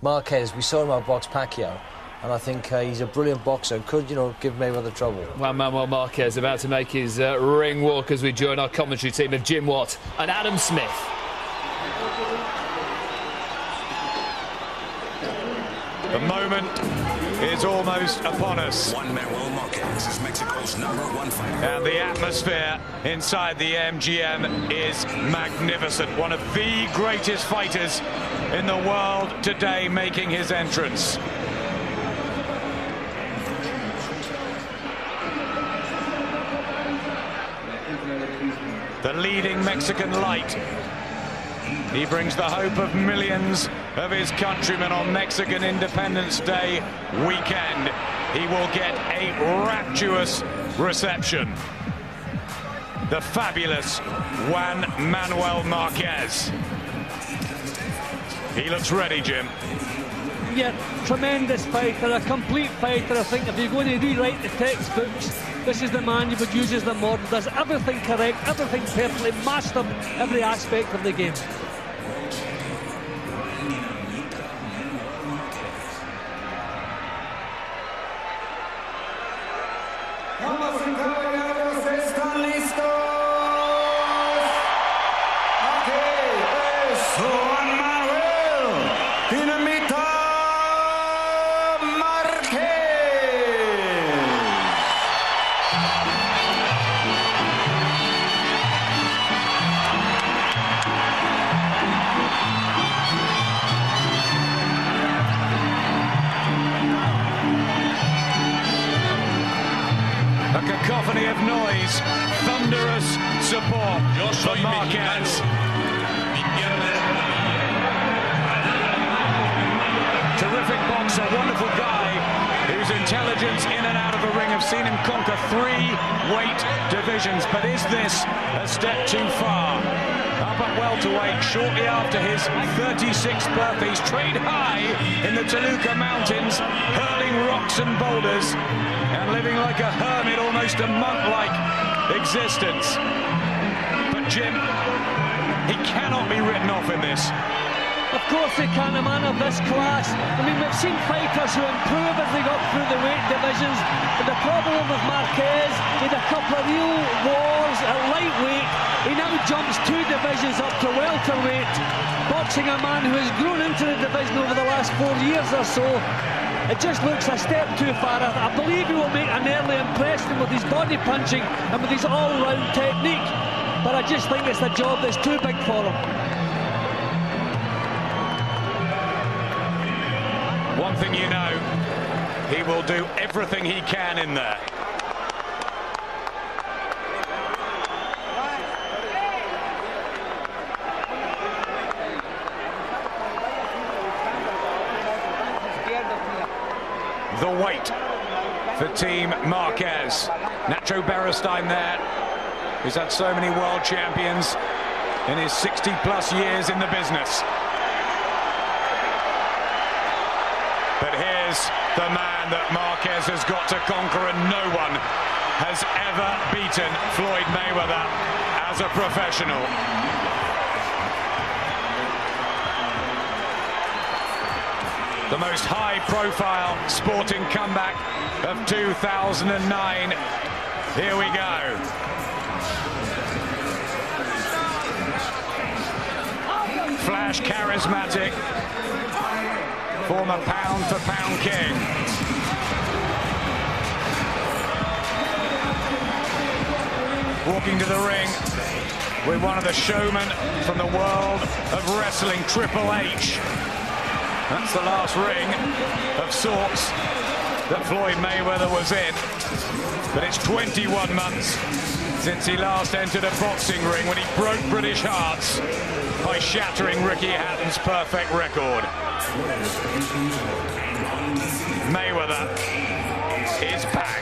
Marquez, we saw him outbox Pacquiao, and I think he's a brilliant boxer. Could, you know, give Mayweather trouble. Well, Manuel Marquez about to make his ring walk as we join our commentary team of Jim Watt and Adam Smith. The moment is almost upon us. Juan Manuel Marquez is Mexico's #1 fighter. And the atmosphere inside the MGM is magnificent. One of the greatest fighters in the world today making his entrance. The leading Mexican light. He brings the hope of millions of his countrymen on Mexican Independence Day weekend. He will get a rapturous reception. The fabulous Juan Manuel Marquez. He looks ready, Jim. Yeah, tremendous fighter, a complete fighter. I think if you're going to rewrite the textbooks, this is the man you would use as the model. Does everything correct, everything perfectly, mastered every aspect of the game. A cacophony of noise, thunderous support for Marquez. Terrific boxer, wonderful guy, whose intelligence in and out of the ring have seen him conquer 3 weight divisions. But is this a step too far? Up at welterweight, shortly after his 36th birthday, he's trained high in the Toluca Mountains, hurling rocks and boulders, and living like a hermit, almost a monk-like existence. But Jim, he cannot be written off in this. Of course they can, a man of this class. I mean, we've seen fighters who improve as they got through the weight divisions, but the problem with Marquez, he had a couple of real wars at lightweight. He now jumps 2 divisions up to welterweight, boxing a man who has grown into the division over the last 4 years or so. It just looks a step too far. I believe he will make an early impression with his body punching and with his all-round technique, but I just think it's a job that's too big for him. One thing you know, he will do everything he can in there. The weight for Team Marquez. Nacho Beristain there, who's had so many world champions in his 60-plus years in the business. But here's the man that Marquez has got to conquer, and no one has ever beaten Floyd Mayweather as a professional. The most high-profile sporting comeback of 2009. Here we go. Flash charismatic. Former pound-for-pound king. Walking to the ring with one of the showmen from the world of wrestling, Triple H. That's the last ring of sorts that Floyd Mayweather was in. But it's 21 months since he last entered a boxing ring, when he broke British hearts by shattering Ricky Hatton's perfect record. Mayweather is back.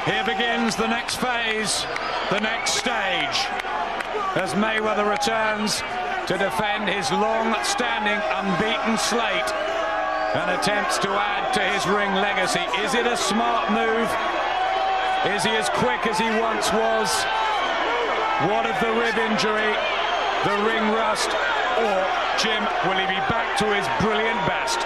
Here begins the next phase, the next stage, as Mayweather returns to defend his long-standing unbeaten slate and attempts to add to his ring legacy. Is it a smart move? Is he as quick as he once was? What of the rib injury, the ring rust, or, Jim, will he be back to his brilliant best?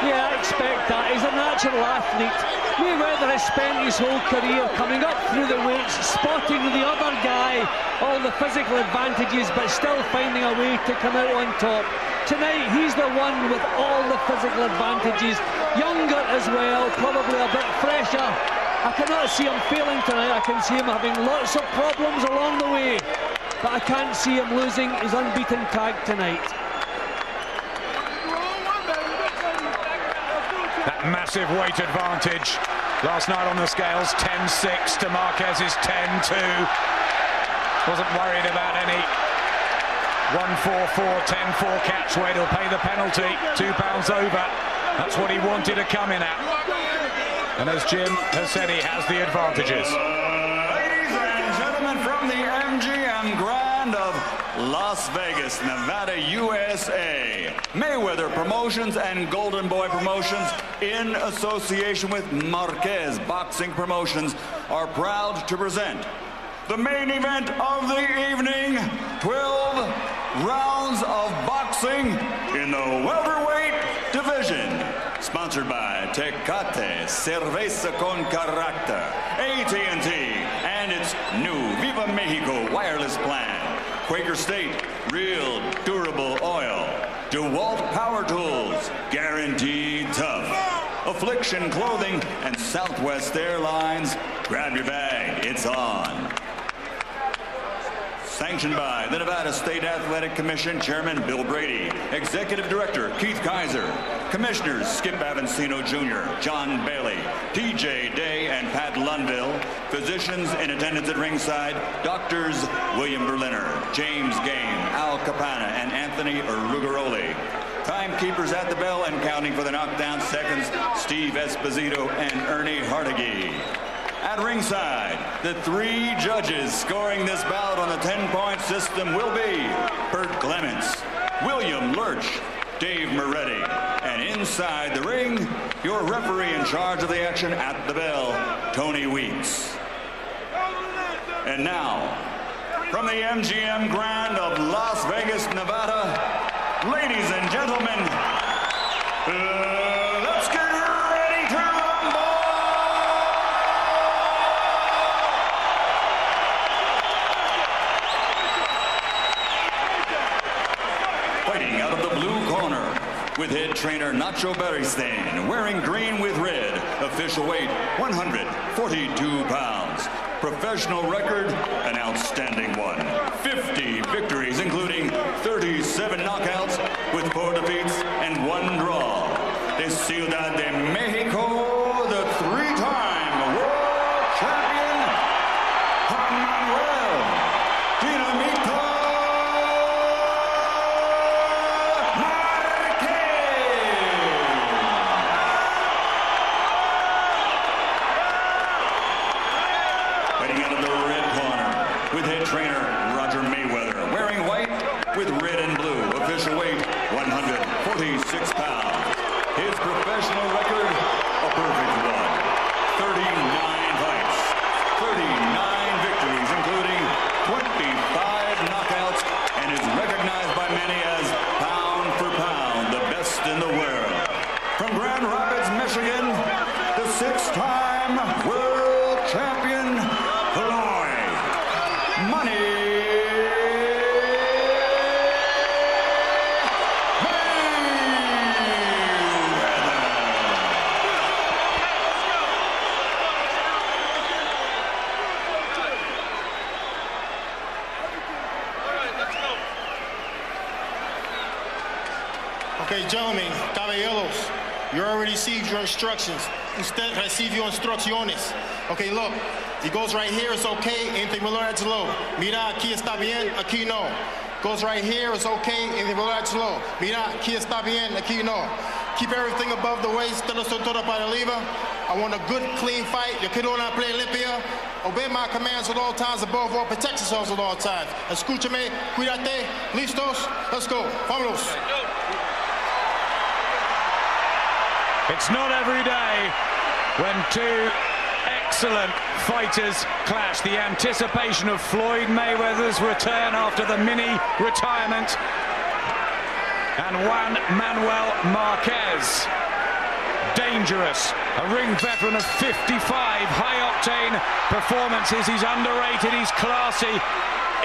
Yeah, I expect that. He's a natural athlete. Mayweather has spent his whole career coming up through the weights, spotting the other guy, all the physical advantages, but still finding a way to come out on top. Tonight, he's the one with all the physical advantages. Younger as well, probably a bit fresher. I cannot see him failing tonight. I can see him having lots of problems along the way, but I can't see him losing his unbeaten tag tonight. That massive weight advantage last night on the scales, 10-6 to Marquez's 10-2. Wasn't worried about any 1-4-4, 10-4 catch weight. He'll pay the penalty, £2 over. That's what he wanted to come in at. And as Jim has said, he has the advantages. Ladies and gentlemen, from the MGM Grand of Las Vegas, Nevada, USA, Mayweather Promotions and Golden Boy Promotions, in association with Marquez Boxing Promotions, are proud to present the main event of the evening, 12 rounds of boxing in the welterweight division. Sponsored by Tecate, Cerveza con Carácter, AT&T, and its new Viva Mexico wireless plan. Quaker State, real durable oil. DeWalt Power Tools, guaranteed tough. Affliction Clothing and Southwest Airlines. Grab your bag, it's on. Sanctioned by the Nevada State Athletic Commission, Chairman Bill Brady, Executive Director Keith Kaiser, Commissioners Skip Avancino Jr., John Bailey, TJ Day, and Pat Lundville, physicians in attendance at ringside, Doctors William Berliner, James Game, Al Capana, and Anthony Rugaroli. Timekeepers at the bell and counting for the knockdown seconds, Steve Esposito and Ernie Hardigee. At ringside, the 3 judges scoring this bout on the 10-point system will be Bert Clements, William Lurch, Dave Moretti, and inside the ring, your referee in charge of the action at the bell, Tony Weeks. And now, from the MGM Grand of Las Vegas, Nevada, ladies and gentlemen, let's get ready to rumble! Fighting out of the blue corner, with head trainer Nacho Beristain, wearing green with red, official weight 142 pounds. Professional record, an outstanding one. 50 victories, including 37 knockouts, with 4 defeats and 1 draw. De Ciudad de Mexico, the 3-time world champion, Juan Manuel Dinamita trainer Roger Mayweather, wearing white with red and blue, official weight 146 pounds. His professional record, a perfect one. 39 fights, 39 victories, including 25 knockouts, and is recognized by many as pound for pound the best in the world. From Grand Rapids, Michigan, the 6-time world champion, Money Okay, gentlemen, caballeros, you already received your instructions. Usted recibió instrucciones. Okay, look, he goes right here, it's okay, entre Milo. Mira, aquí está bien, aquí no. Goes right here, it's okay, entre Milo. Mira, aquí está bien, aquí no. Keep everything above the waist, de la cintura para arriba. I want a good, clean fight. Yo quiero una pelea limpia. Obey my commands at all times, above all, protect yourselves at all times. Escúchame, cuídate, listos, let's go, vámonos. It's not every day when two excellent fighters clash. The anticipation of Floyd Mayweather's return after the mini retirement, and Juan Manuel Marquez. Dangerous, a ring veteran of 55 high-octane performances. He's underrated, he's classy.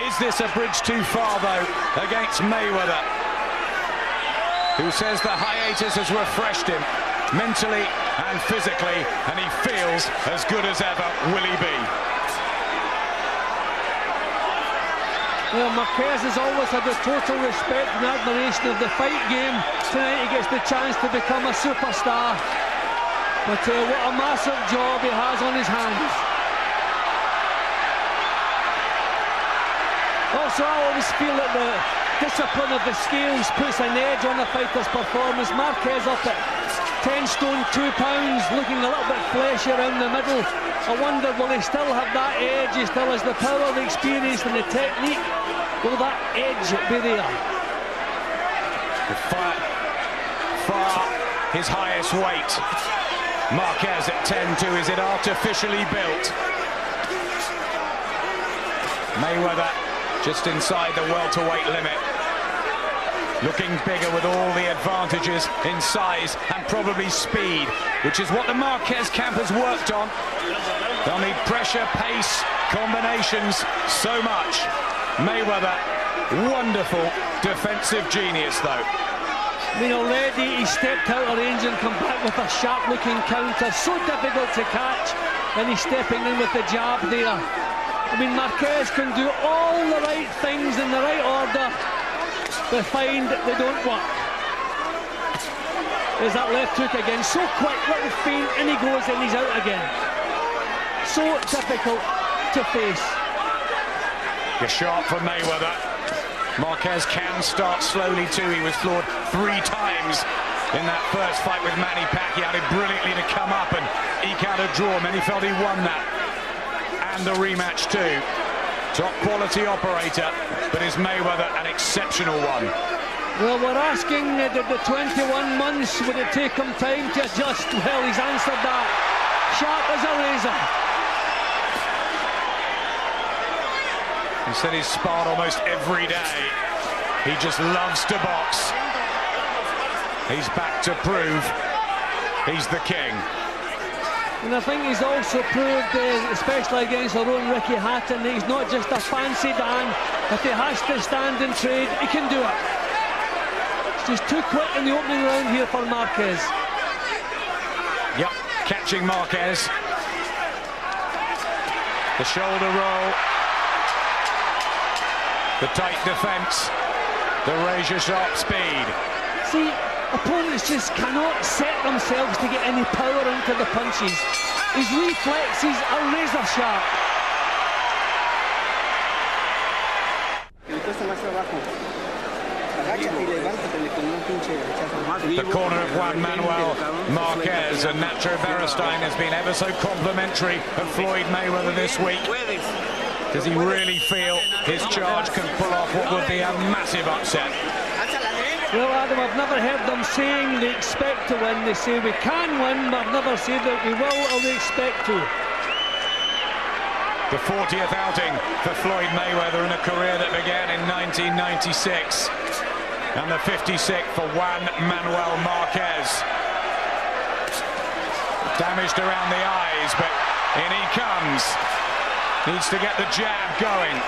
Is this a bridge too far, though, against Mayweather, who says the hiatus has refreshed him mentally and physically, and he feels as good as ever. Will he be? Well, Marquez has always had the total respect and admiration of the fight game. Tonight he gets the chance to become a superstar. But what a massive job he has on his hands. Also, I always feel that the discipline of the scales puts an edge on a fighter's performance. Marquez up at 10 stone 2 pounds, looking a little bit fleshy around the middle. I wonder, will he still have that edge? He still has the power, the experience and the technique. Will that edge be there? Far his highest weight. Marquez at 10-2. Is it artificially built? Mayweather just inside the welterweight limit. Looking bigger with all the advantages in size and probably speed, which is what the Marquez camp has worked on. They'll need pressure, pace, combinations, so much. Mayweather, wonderful defensive genius, though. I mean, already he stepped out of range and come back with a sharp-looking counter. So difficult to catch, and he's stepping in with the jab there. I mean, Marquez can do all the right things in the right order, but find they don't work. There's that left hook again, so quick, little feint, and he goes and he's out again. So difficult to face. A shot from Mayweather. Marquez can start slowly too. He was floored 3 times in that first fight with Manny Pacquiao. Did brilliantly to come up and eke out a draw. Many felt he won that, and the rematch too. Top quality operator, but is Mayweather an exceptional one? Well, we're asking, did the 21 months, would it take him time to adjust? Well, he's answered that. Sharp as a razor. He said he's sparred almost every day. He just loves to box. He's back to prove he's the king. And I think he's also proved, especially against our own Ricky Hatton, that he's not just a fancy Dan. If he has to stand and trade, he can do it. It's just too quick in the opening round here for Marquez. Yep, catching Marquez. The shoulder roll. The tight defense. The razor-sharp speed. See, opponents just cannot set themselves to get any power into the punches. His reflexes are razor sharp. The corner of Juan Manuel Marquez, and Nacho Beristain has been ever so complimentary of Floyd Mayweather this week. Does he really feel his charge can pull off what would be a massive upset? Well, Adam, I've never heard them saying they expect to win. They say we can win, but I've never said that we will or we expect to. The 40th outing for Floyd Mayweather in a career that began in 1996. And the 56th for Juan Manuel Marquez. Damaged around the eyes, but in he comes. Needs to get the jab going.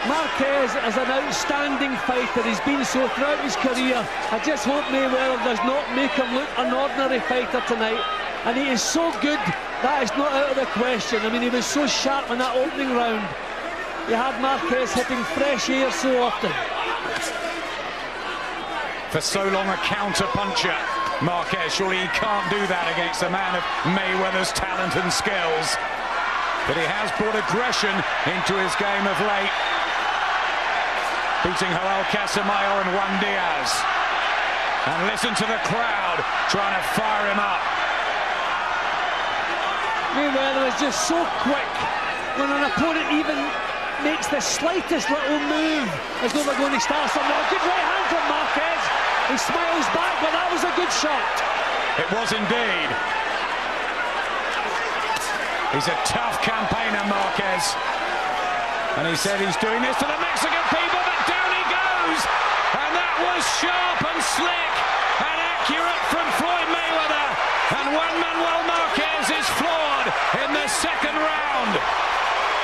Marquez is an outstanding fighter. He's been so throughout his career. I just hope Mayweather does not make him look an ordinary fighter tonight. And he is so good, that is not out of the question. I mean, he was so sharp in that opening round. You had Marquez hitting fresh air so often. For so long a counter-puncher, Marquez, surely he can't do that against a man of Mayweather's talent and skills. But he has brought aggression into his game of late, beating Joel Casamayo and Juan Diaz. And listen to the crowd trying to fire him up. Mayweather is just so quick when an opponent even makes the slightest little move as though they're going to start something. A good right hand from Marquez. He smiles back, but that was a good shot. It was indeed. He's a tough campaigner, Marquez. And he said he's doing this to the Mexican people, but down he goes. And that was sharp and slick and accurate from Floyd Mayweather. And Juan Manuel Marquez is floored in the second round.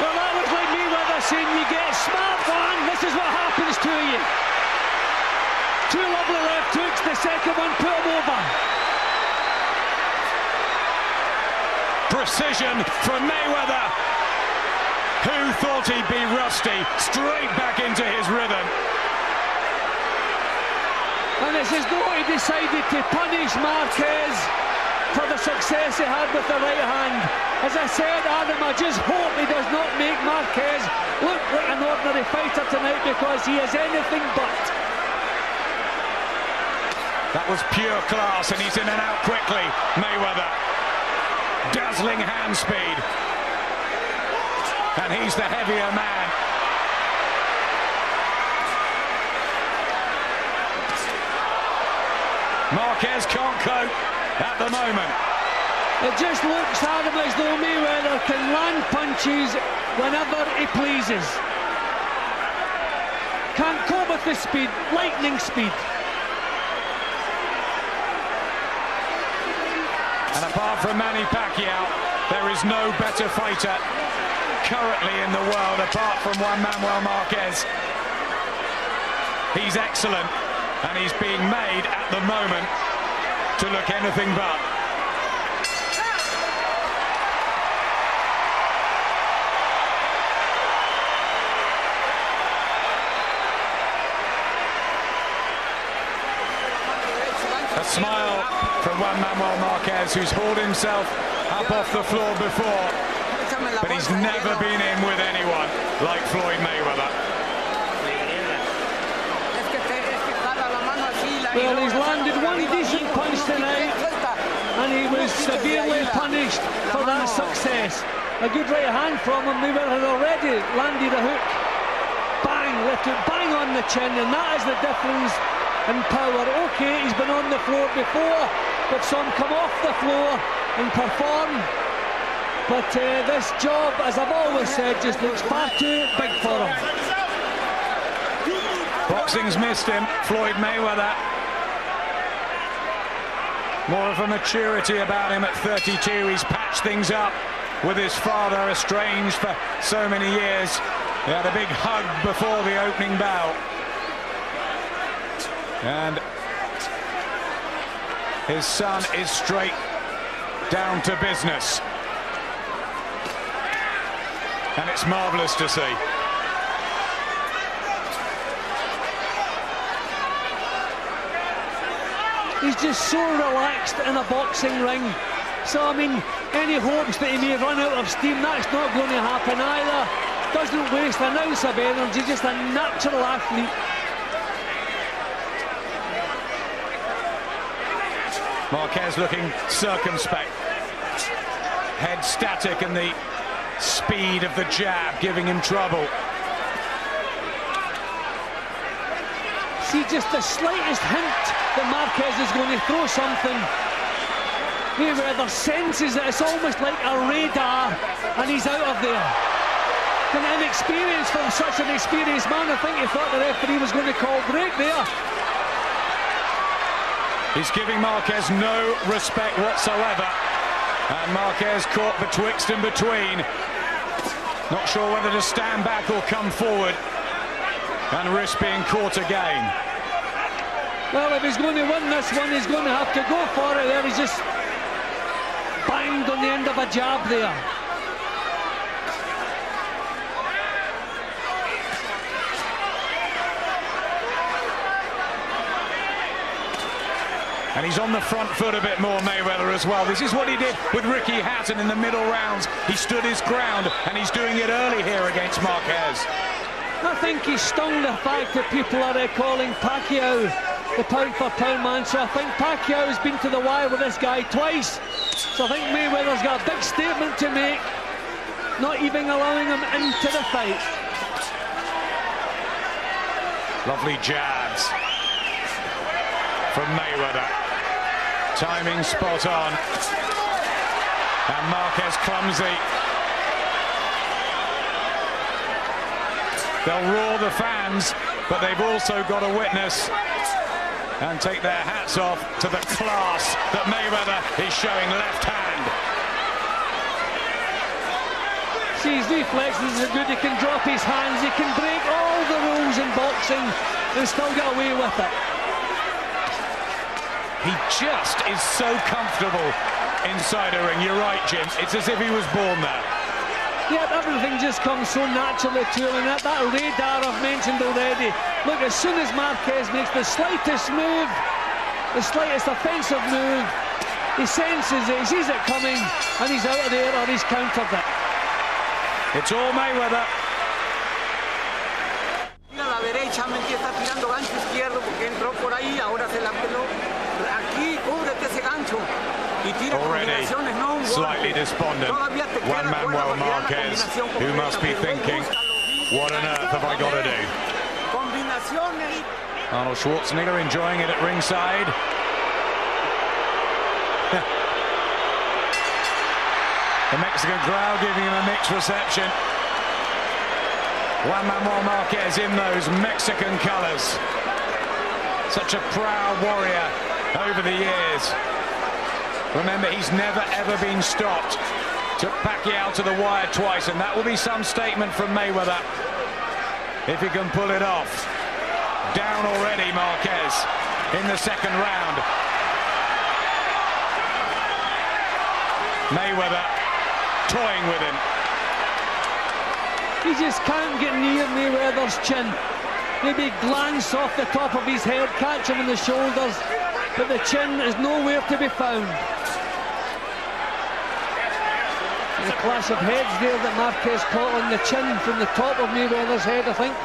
Well, that was like Mayweather saying, you get smart, Juan, this is what happens to you. Two lovely left hooks, the second one put him over. Precision from Mayweather. Who thought he'd be rusty? Straight back into his rhythm. And it's as though he decided to punish Marquez for the success he had with the right hand. As I said, Adam, I just hope he does not make Marquez look like an ordinary fighter tonight, because he is anything but. That was pure class, and he's in and out quickly, Mayweather. Dazzling hand speed. And he's the heavier man. Marquez can't cope at the moment. It just looks, Adam, as though Mayweather can land punches whenever he pleases. Can't cope with the speed, lightning speed. And apart from Manny Pacquiao, there is no better fighter currently in the world apart from Juan Manuel Marquez. He's excellent, and he's being made at the moment to look anything but. A smile from Juan Manuel Marquez, who's hauled himself up off the floor before, but he's never been in with anyone like Floyd Mayweather. Well, he's landed one decent punch tonight, and he was severely punished for that success. A good right hand from him. Mayweather had already landed a hook. Bang, left hook, bang on the chin, and that is the difference in power. Okay, he's been on the floor before, but some come off the floor and perform. But this job, as I've always said, just looks far too big for him. Boxing's missed him, Floyd Mayweather. More of a maturity about him at 32. He's patched things up with his father, estranged for so many years. He had a big hug before the opening bell. And his son is straight down to business. And it's marvellous to see. He's just so relaxed in a boxing ring. So, I mean, any hopes that he may run out of steam, that's not going to happen either. Doesn't waste an ounce of energy, just a natural athlete. Marquez looking circumspect. Head static, and the speed of the jab giving him trouble. See, just the slightest hint that Marquez is going to throw something, Mayweather senses it. It's almost like a radar, and he's out of there. An inexperience from such an experienced man. I think he thought the referee was going to call break there. He's giving Marquez no respect whatsoever, and Marquez caught betwixt and between. Not sure whether to stand back or come forward and risk being caught again. Well, if he's going to win this one, he's going to have to go for it there. He's just banged on the end of a jab there. And he's on the front foot a bit more, Mayweather, as well. This is what he did with Ricky Hatton in the middle rounds. He stood his ground, and he's doing it early here against Marquez. I think he's stung the fact that people are calling Pacquiao the pound-for-pound man. So I think Pacquiao has been to the wire with this guy twice. So I think Mayweather's got a big statement to make, not even allowing him into the fight. Lovely jabs from Mayweather. Timing spot on. And Marquez clumsy. They'll roar the fans, but they've also got to witness and take their hats off to the class that Mayweather is showing left hand. See, his reflexes are good. He can drop his hands. He can break all the rules in boxing and still get away with it. He just is so comfortable inside a ring. You're right, Jim. It's as if he was born there. Yeah, everything just comes so naturally to him, and that radar I've mentioned already. Look, as soon as Marquez makes the slightest move, the slightest offensive move, he senses it, he sees it coming, and he's out of there or he's countered it. It's all Mayweather. Mira la derecha, está tirando gancho izquierdo porque entró por ahí, ahora se la peló. Aquí, cúbrete ese gancho. Already slightly despondent. Juan Manuel Marquez, who must be thinking, what on earth have I got to do? Arnold Schwarzenegger enjoying it at ringside. The Mexican crowd giving him a mixed reception. Juan Manuel Marquez in those Mexican colors. Such a proud warrior over the years. Remember, he's never ever been stopped. Took Pacquiao to the wire twice, and that will be some statement from Mayweather if he can pull it off. Down already, Marquez, in the second round. Mayweather toying with him. He just can't get near Mayweather's chin. Maybe glance off the top of his head, catch him in the shoulders, but the chin is nowhere to be found. There's a clash of heads there that Marquez caught on the chin from the top of Mayweather's head, I think.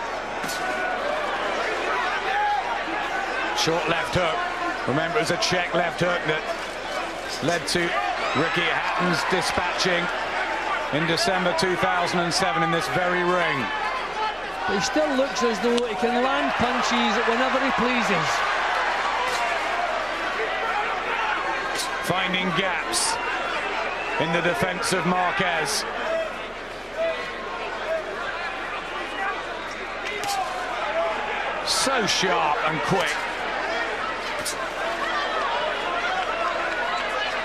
Short left hook. Remember, it was a check left hook that led to Ricky Hatton's dispatching in December 2007 in this very ring. He still looks as though he can land punches whenever he pleases. Finding gaps in the defense of Marquez. So sharp and quick.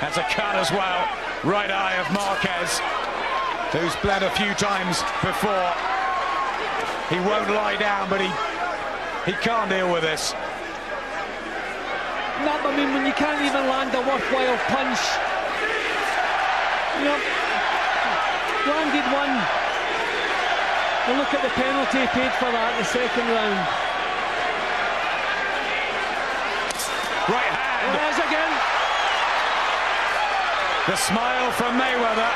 That's a cut as well. Right eye of Marquez, who's bled a few times before. He won't lie down, but he can't deal with this. No, I mean, when you can't even land a worthwhile punch. You know, landed one. And look at the penalty he paid for that, the second round. Right hand. There it is again. The smile from Mayweather.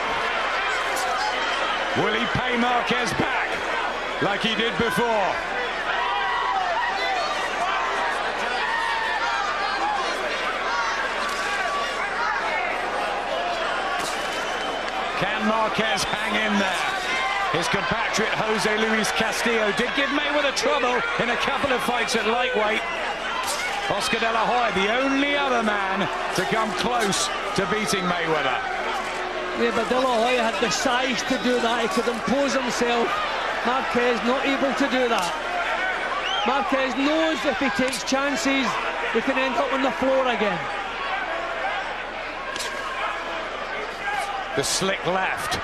Will he pay Marquez back like he did before? Can Marquez hang in there? His compatriot Jose Luis Castillo did give Mayweather trouble in a couple of fights at lightweight. Oscar De La Hoya, the only other man to come close to beating Mayweather. Yeah, but De La Hoya had the size to do that. He could impose himself. Marquez not able to do that. Marquez knows if he takes chances, he can end up on the floor again. The slick left.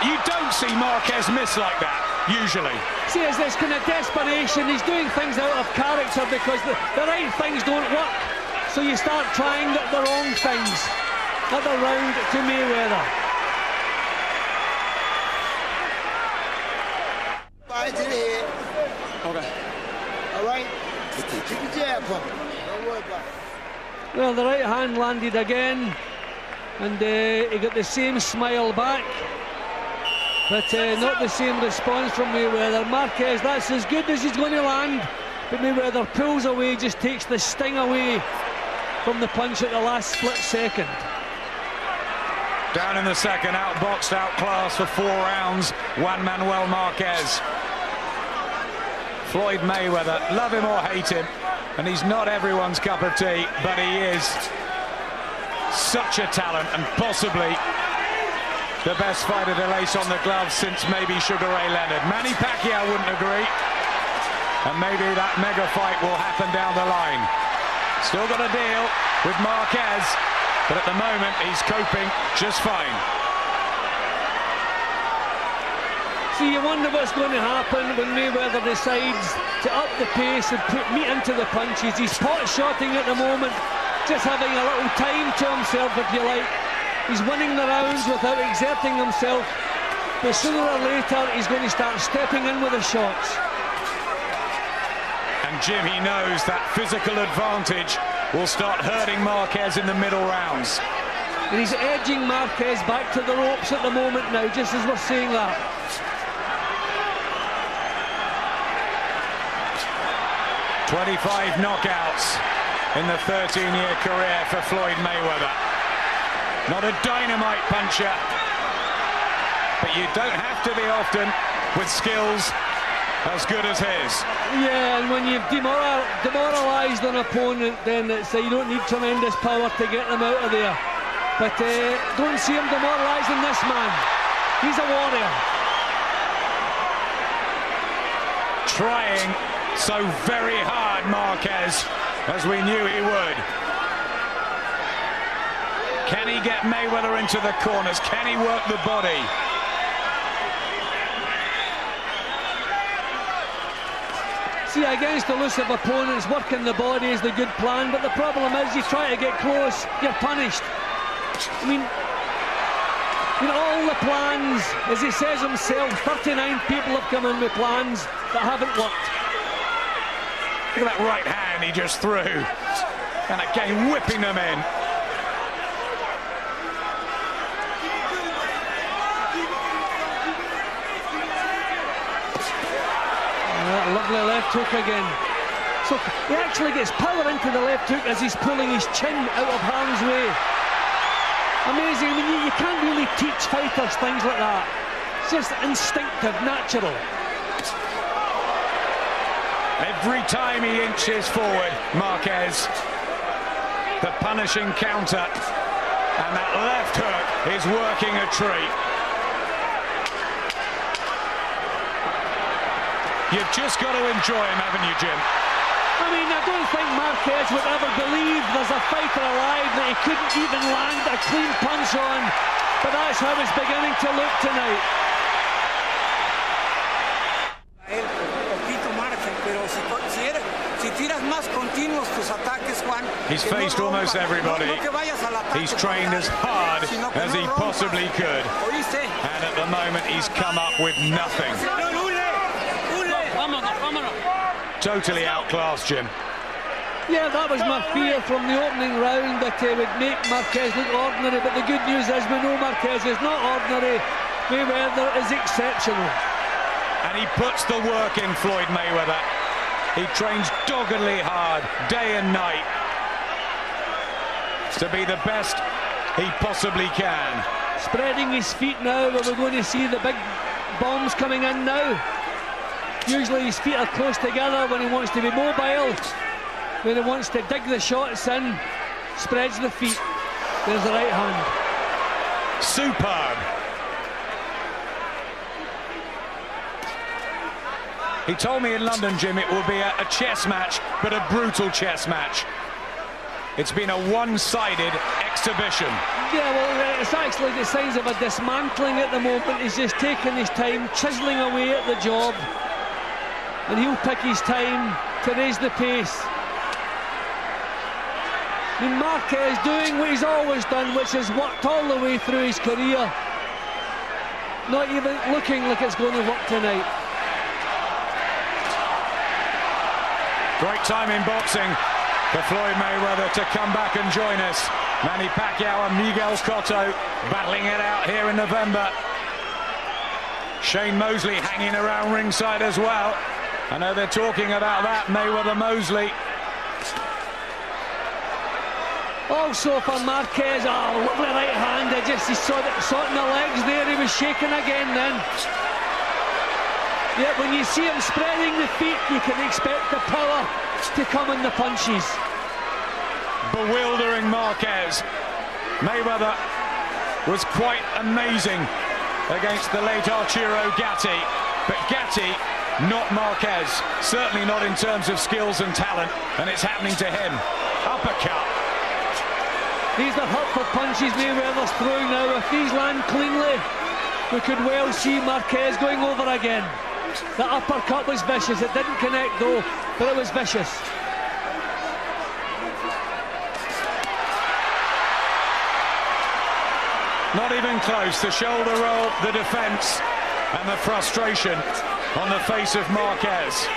You don't see Marquez miss like that, usually. See, it's this kind of desperation. He's doing things out of character because the right things don't work. So you start trying the wrong things. Another round to Mayweather. Body to the head. Okay. All right? Keep your jab pumping. Don't worry about it. Well, the right hand landed again, and he got the same smile back, but not the same response from Mayweather. Marquez, that's as good as he's going to land, but Mayweather pulls away, just takes the sting away from the punch at the last split second. Down in the second, outboxed, outclassed for 4 rounds, Juan Manuel Marquez. Floyd Mayweather, love him or hate him, and he's not everyone's cup of tea, but he is such a talent and possibly the best fighter to lace on the gloves since maybe Sugar Ray Leonard. Manny Pacquiao wouldn't agree, and maybe that mega fight will happen down the line. Still got a deal with Marquez, but at the moment he's coping just fine. So you wonder what's going to happen when Mayweather decides to up the pace and put meat into the punches. He's pot-shotting at the moment, just having a little time to himself, if you like. He's winning the rounds without exerting himself, but sooner or later he's going to start stepping in with the shots. And Jim, he knows that physical advantage will start hurting Marquez in the middle rounds. And he's edging Marquez back to the ropes at the moment now, just as we're seeing that. "25 knockouts in the 13-year career for Floyd Mayweather. Not a dynamite puncher, but you don't have to be often with skills as good as his. Yeah, and when you've demoralised an opponent, then you don't need tremendous power to get them out of there. But don't see him demoralising this man. He's a warrior. Trying so very hard, Marquez, as we knew he would. Can he get Mayweather into the corners? Can he work the body? See, against elusive opponents, working the body is the good plan, but the problem is you try to get close, you're punished. I mean, all the plans, as he says himself, 39 people have come in with plans that haven't worked. Look at that right hand he just threw. And again, whipping them in. That lovely left hook again. So he actually gets power into the left hook as he's pulling his chin out of harm's way. Amazing. I mean, you can't really teach fighters things like that. It's just instinctive, natural. Every time he inches forward, Marquez, the punishing counter, and that left hook is working a treat. You've just got to enjoy him, haven't you, Jim? I mean, I don't think Marquez would ever believe there's a fighter alive that he couldn't even land a clean punch on, but that's how it's beginning to look tonight. He's faced almost everybody. He's trained as hard as he possibly could, and at the moment he's come up with nothing. Totally outclassed, Jim. Yeah, that was my fear from the opening round, that he would make Marquez look ordinary, but the good news is we know Marquez is not ordinary. Mayweather is exceptional. And he puts the work in, Floyd Mayweather. He trains doggedly hard, day and night, to be the best he possibly can. Spreading his feet now, but we're going to see the big bombs coming in now. Usually his feet are close together when he wants to be mobile. When he wants to dig the shots in, spreads the feet. There's the right hand. Superb. He told me in London, Jim, it will be a chess match, but a brutal chess match. It's been a one-sided exhibition. Yeah, well, it's actually the signs of a dismantling at the moment. He's just taking his time, chiseling away at the job, and he'll pick his time to raise the pace. I mean, Marquez doing what he's always done, which has worked all the way through his career. Not even looking like it's going to work tonight. Great time in boxing for Floyd Mayweather to come back and join us. Manny Pacquiao and Miguel Cotto battling it out here in November. Shane Mosley hanging around ringside as well. I know they're talking about that, Mayweather-Mosley. Also for Marquez, lovely right hand. He saw in the legs there. He was shaking again then. Yeah, when you see him spreading the feet, you can expect the power to come in the punches. Bewildering Marquez. Mayweather was quite amazing against the late Arturo Gatti, but Gatti, not Marquez, certainly not in terms of skills and talent, and it's happening to him. Uppercut. These are hurtful punches Mayweather's throwing now. If these land cleanly, we could well see Marquez going over again. The uppercut was vicious. It didn't connect though, but it was vicious. Not even close. The shoulder roll, the defense, and the frustration on the face of Marquez.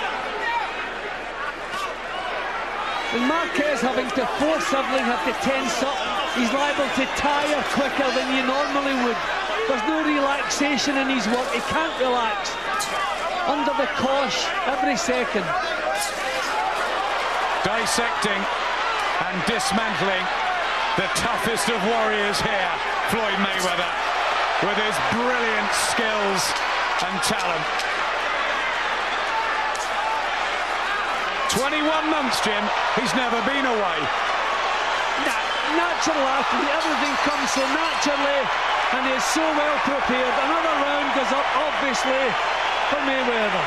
And Marquez having to force everything, have to tense up. He's liable to tire quicker than you normally would. There's no relaxation in his work. He can't relax. Under the cosh every second. Dissecting and dismantling the toughest of warriors here, Floyd Mayweather, with his brilliant skills and talent. 21 months, Jim. He's never been away. Natural athlete, everything comes so naturally, and he's so well prepared. Another round goes up, obviously, for Mayweather.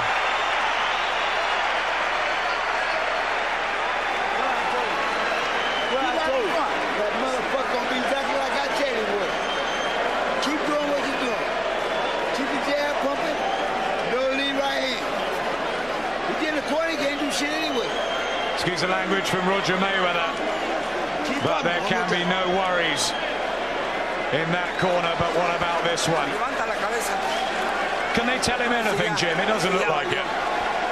That motherfucker gonna be exactly like I said he would. Keep doing what you're doing. Keep the jab pumping. No lead right hand. You get in the corner, you can't do shit anyway. Excuse the language from Roger Mayweather. But there can be no worries in that corner. But what about this one? Can they tell him anything, Jim? It doesn't look like it.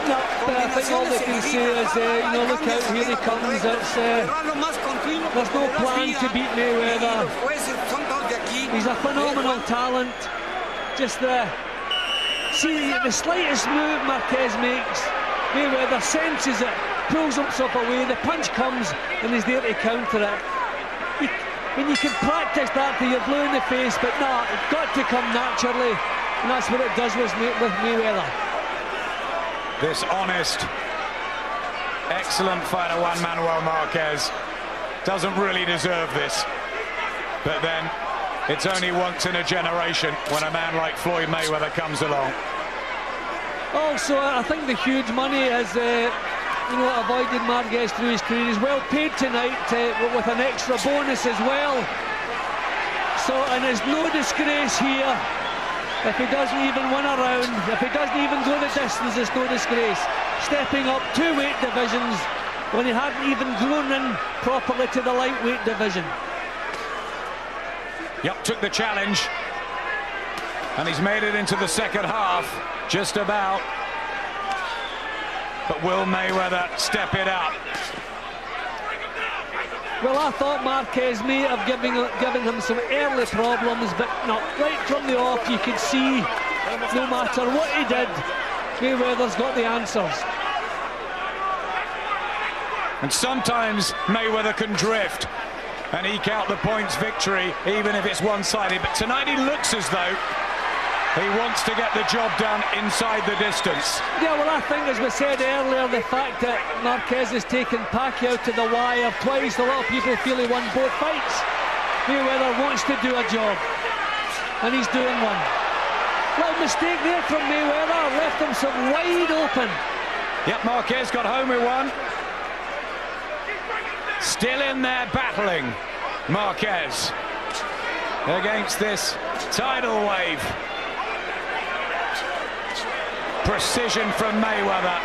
No, but I think all they can say is, look out, here he comes. There's no plan to beat Mayweather. He's a phenomenal talent. Just see the slightest move Marquez makes, Mayweather senses it, pulls himself away, the punch comes, and he's there to counter it. When you can practice that till you're blue in the face, but no, it's got to come naturally, and that's what it does with Mayweather. This honest, excellent fighter, Juan Manuel Marquez, doesn't really deserve this. But then, it's only once in a generation when a man like Floyd Mayweather comes along. Also, I think the huge money has, avoided Marquez through his career. He's well paid tonight with an extra bonus as well. So, and there's no disgrace here. If he doesn't even win a round, if he doesn't even go the distance, there's no disgrace. Stepping up 2 weight divisions when he hadn't even grown in properly to the lightweight division. Yep, took the challenge. And he's made it into the second half, just about. But will Mayweather step it up? Well, I thought Marquez may have given him some early problems, but no, right from the off you could see, no matter what he did, Mayweather's got the answers. And sometimes Mayweather can drift and eke out the points victory, even if it's one-sided. But tonight he looks as though he wants to get the job done inside the distance. Yeah, well, I think, as we said earlier, the fact that Marquez has taken Pacquiao to the wire twice, a lot of people feel he won both fights. Mayweather wants to do a job, and he's doing one. Little mistake there from Mayweather, left himself wide open. Yep, Marquez got home with one. Still in there battling, Marquez, against this tidal wave. Precision from Mayweather.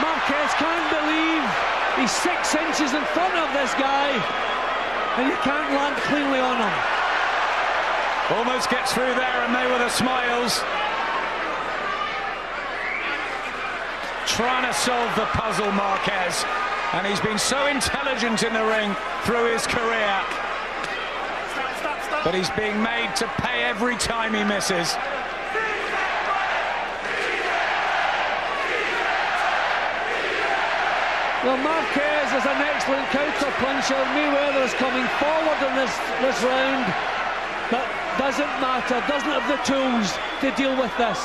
Marquez can't believe he's 6 inches in front of this guy, and he can't land cleanly on him. Almost gets through there, and Mayweather smiles. Trying to solve the puzzle, Marquez, and he's been so intelligent in the ring through his career. Stop. but he's being made to pay every time he misses. Well, Marquez is an excellent counter-puncher. Mayweather is coming forward in this round, but doesn't matter, doesn't have the tools to deal with this.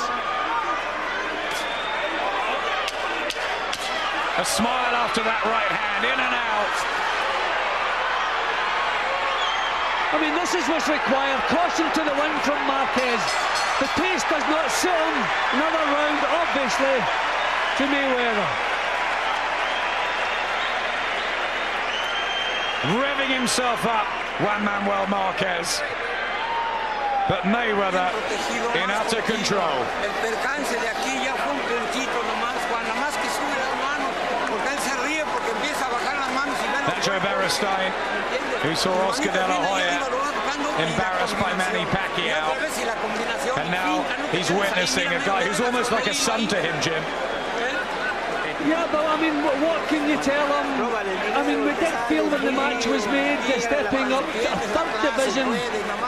A smile after that right hand, in and out. I mean, this is what's required. Caution to the wind from Marquez. The pace does not suit him. Another round, obviously, to Mayweather. Revving himself up, Manuel Marquez. But Mayweather in utter control. El percance de aquí ya fue un puntito nomás, Juan, nada más que sube las manos, porque él se ríe porque empieza a bajar las manos y ve Nacho Beristain, who saw Oscar De La Hoya embarrassed by Manny Pacquiao. And now he's witnessing a guy who's almost like a son to him, Jim. Yeah, but I mean, what can you tell him? I mean, we did feel when the match was made, stepping up to a third division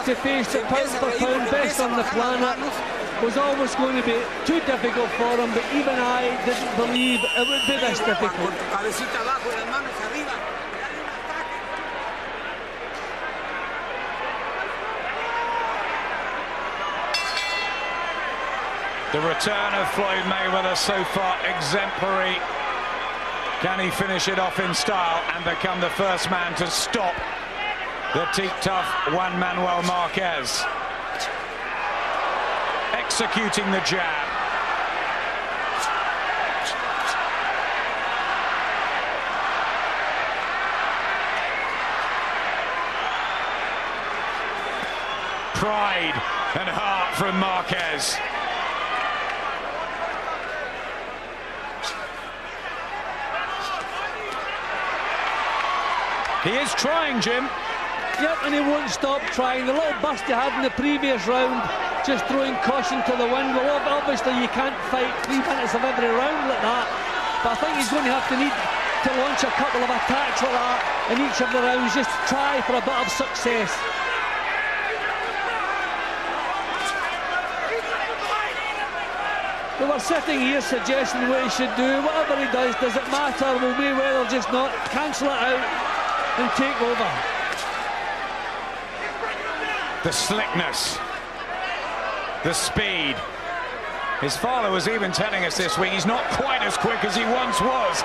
to face the pound-for-pound best on the planet was always going to be too difficult for him, but even I didn't believe it would be this difficult. The return of Floyd Mayweather so far exemplary. Can he finish it off in style and become the first man to stop the teak-tough Juan Manuel Marquez? Executing the jab. Pride and heart from Marquez. He is trying, Jim. Yep, and he won't stop trying. The little burst he had in the previous round, just throwing caution to the wind. Well, obviously you can't fight 3 minutes of every round like that, but I think he's going to have to need to launch a couple of attacks like that in each of the rounds, just to try for a bit of success. We were sitting here suggesting what he should do. Whatever he does it matter? Will Mayweather just not cancel it out and take over? The slickness, the speed. His father was even telling us this week he's not quite as quick as he once was.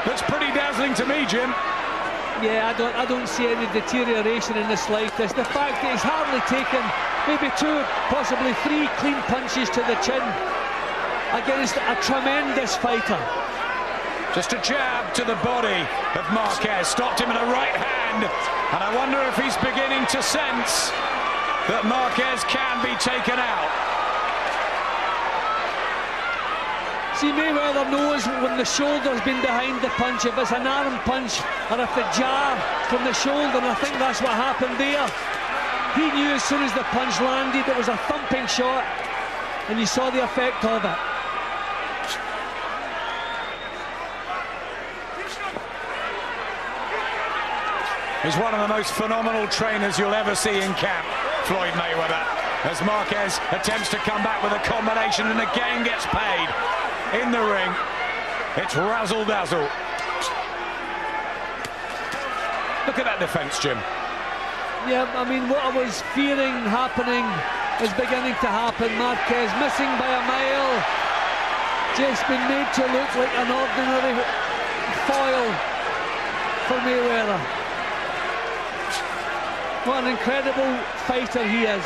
That's pretty dazzling to me, Jim. Yeah, I don't see any deterioration in the slightest. The fact that he's hardly taken maybe 2, possibly 3 clean punches to the chin against a tremendous fighter. Just a jab to the body of Marquez, stopped him in a right hand, and I wonder if he's beginning to sense that Marquez can be taken out. See, Mayweather knows when the shoulder's been behind the punch, if it's an arm punch or if the jab from the shoulder, and I think that's what happened there. He knew as soon as the punch landed it was a thumping shot, and you saw the effect of it. He's one of the most phenomenal trainers you'll ever see in camp, Floyd Mayweather, as Marquez attempts to come back with a combination and again gets paid in the ring. It's razzle-dazzle. Look at that defense, Jim. Yeah, I mean, what I was fearing happening is beginning to happen. Marquez missing by a mile, just been made to look like an ordinary foil for Mayweather. What an incredible fighter he is.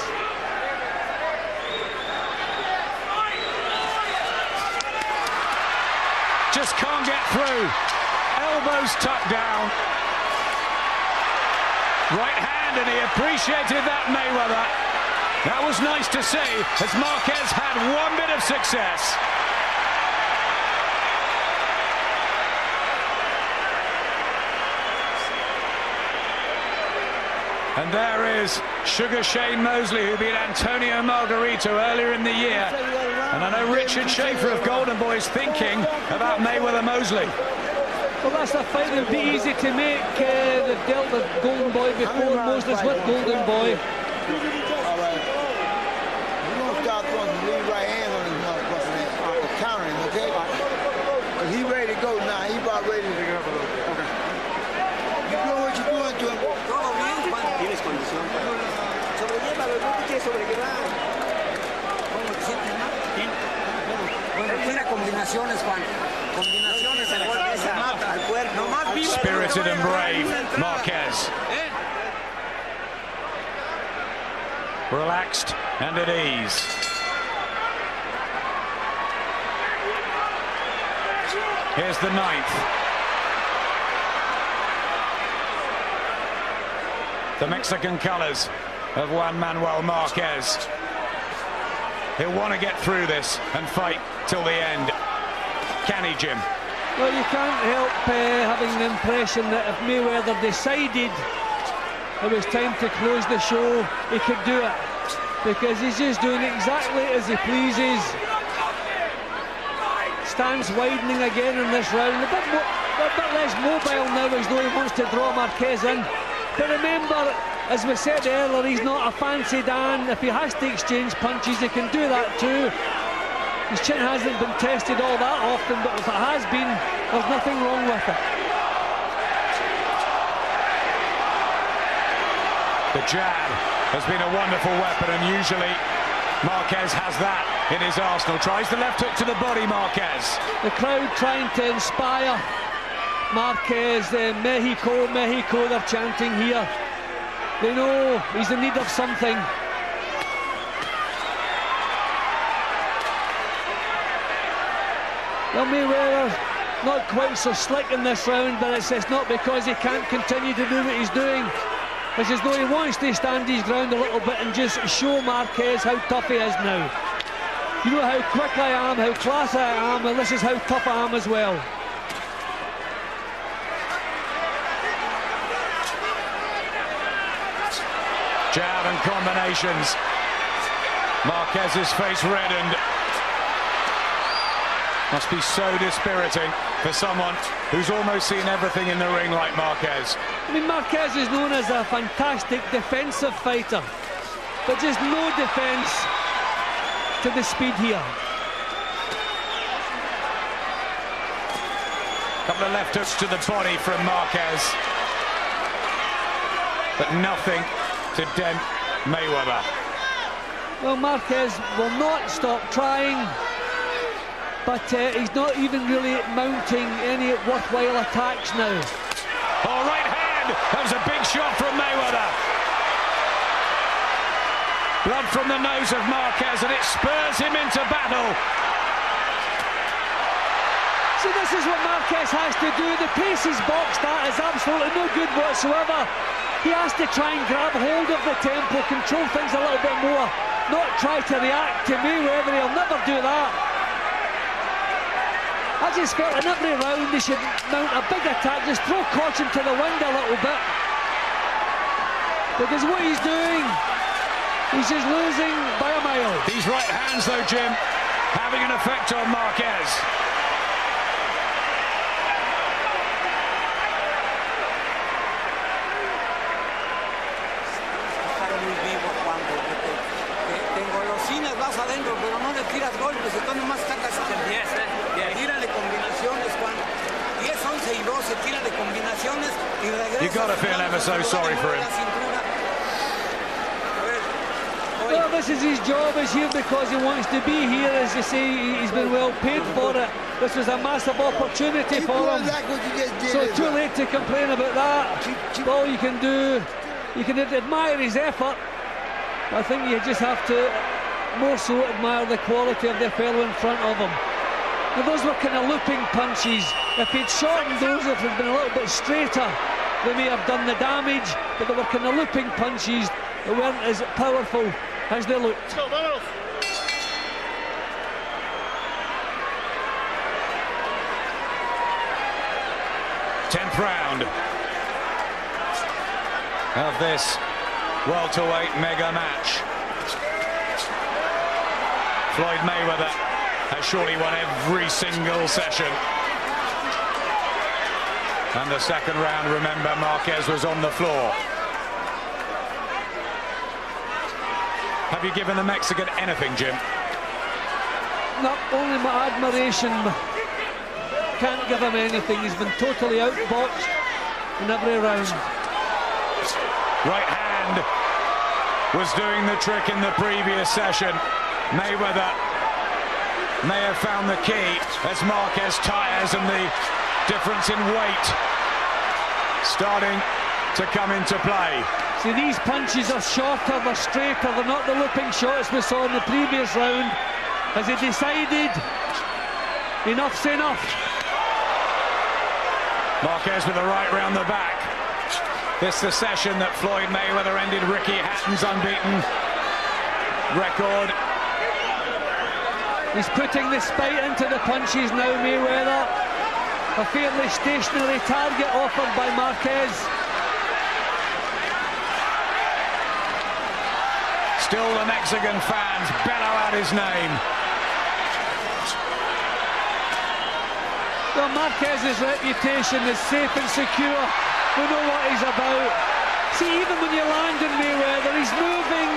Just can't get through. Elbows tucked down. Right hand, and he appreciated that, Mayweather. That was nice to see, as Marquez had one bit of success. And there is Sugar Shane Mosley, who beat Antonio Margarito earlier in the year. And I know Richard Schaefer of Golden Boy is thinking about Mayweather Mosley. Well, that's a fight that would be easy to make. They've dealt with Golden Boy before. Mosley's with Golden Boy. All right. We're going to start throwing some lead right hands on these motherfuckers and countering, okay? Because he's ready to go now. He's about ready to go. Okay. You doing what you're doing to him? Todo bien, Juan. Tienes condición. Sobrellévalo, no te quieres sobrellevar. ¿Cómo te sientes, no? Bien. Bueno, tira combinaciones, Juan. Combinaciones en la cabeza. Mata al cuerpo. Nomás vive. Spirited and brave, Marquez. Relaxed and at ease. Here's the 9th. The Mexican colors of Juan Manuel Marquez. He'll want to get through this and fight till the end. Can he, Jim? Well, you can't help having the impression that if Mayweather decided it was time to close the show, he could do it, because he's just doing exactly as he pleases. Stance widening again in this round, a bit less mobile now, as though he wants to draw Marquez in. But remember, as we said earlier, he's not a fancy Dan. If he has to exchange punches, he can do that too. His chin hasn't been tested all that often, but if it has been, there's nothing wrong with it. The jab has been a wonderful weapon, and usually Marquez has that in his arsenal. Tries the left hook to the body, Marquez. The crowd trying to inspire Marquez. Mexico, Mexico, they're chanting here. They know he's in need of something. Well, Mayweather not quite so slick in this round, but it's not because he can't continue to do what he's doing. It's as though he wants to stand his ground a little bit and just show Marquez how tough he is now. You know how quick I am, how classy I am, and this is how tough I am as well. Jab and combinations. Marquez's face reddened. Must be so dispiriting for someone who's almost seen everything in the ring like Marquez. I mean, Marquez is known as a fantastic defensive fighter, but just no defense to the speed here. Couple of left hooks to the body from Marquez, but nothing to dent Mayweather. Well, Marquez will not stop trying, but he's not even really mounting any worthwhile attacks now. Oh, right hand! That was a big shot from Mayweather. Blood from the nose of Marquez, and it spurs him into battle. So this is what Marquez has to do. The pace he's boxed at is absolutely no good whatsoever. He has to try and grab hold of the tempo, control things a little bit more, not try to react to Mayweather. He'll never do that. I just felt in every round he should mount a big attack, just throw caution to the wind a little bit. Because what he's doing, he's just losing by a mile. These right hands though, Jim, having an effect on Marquez. Vas adentro, pero no le tiras golpes, entonces nomás sacas. Tírale combinaciones, Juan. 10, 11 y 12, tírale combinaciones y regresa. You gotta feel ever so sorry for him. Well, this is his job. He's here because he wants to be here. As you say, he's been well paid for it. This was a massive opportunity for him. So too late to complain about that. All you can do, you can admire his effort. I think you just have to more so admire the quality of the fellow in front of him. Now, those were kind of looping punches. If he'd shortened those, if they'd been a little bit straighter, they may have done the damage, but they were kind of looping punches that weren't as powerful as they looked. 10th round of this welterweight mega match. Floyd Mayweather has surely won every single session. And the second round, remember, Marquez was on the floor. have you given the Mexican anything, Jim? Not only my admiration, can't give him anything. He's been totally outboxed in every round. Right hand was doing the trick in the previous session. Mayweather may have found the key as Marquez tires and the difference in weight starting to come into play. See, these punches are shorter, they're straighter, they're not the looping shots we saw in the previous round. Has he decided enough's enough? Marquez with a right round the back. This the session that Floyd Mayweather ended Ricky Hatton's unbeaten record. He's putting the spite into the punches now, Mayweather. A fairly stationary target offered by Marquez. Still the Mexican fans bellow out his name. Well, Marquez's reputation is safe and secure. We know what he's about. See, even when you land in Mayweather, he's moving.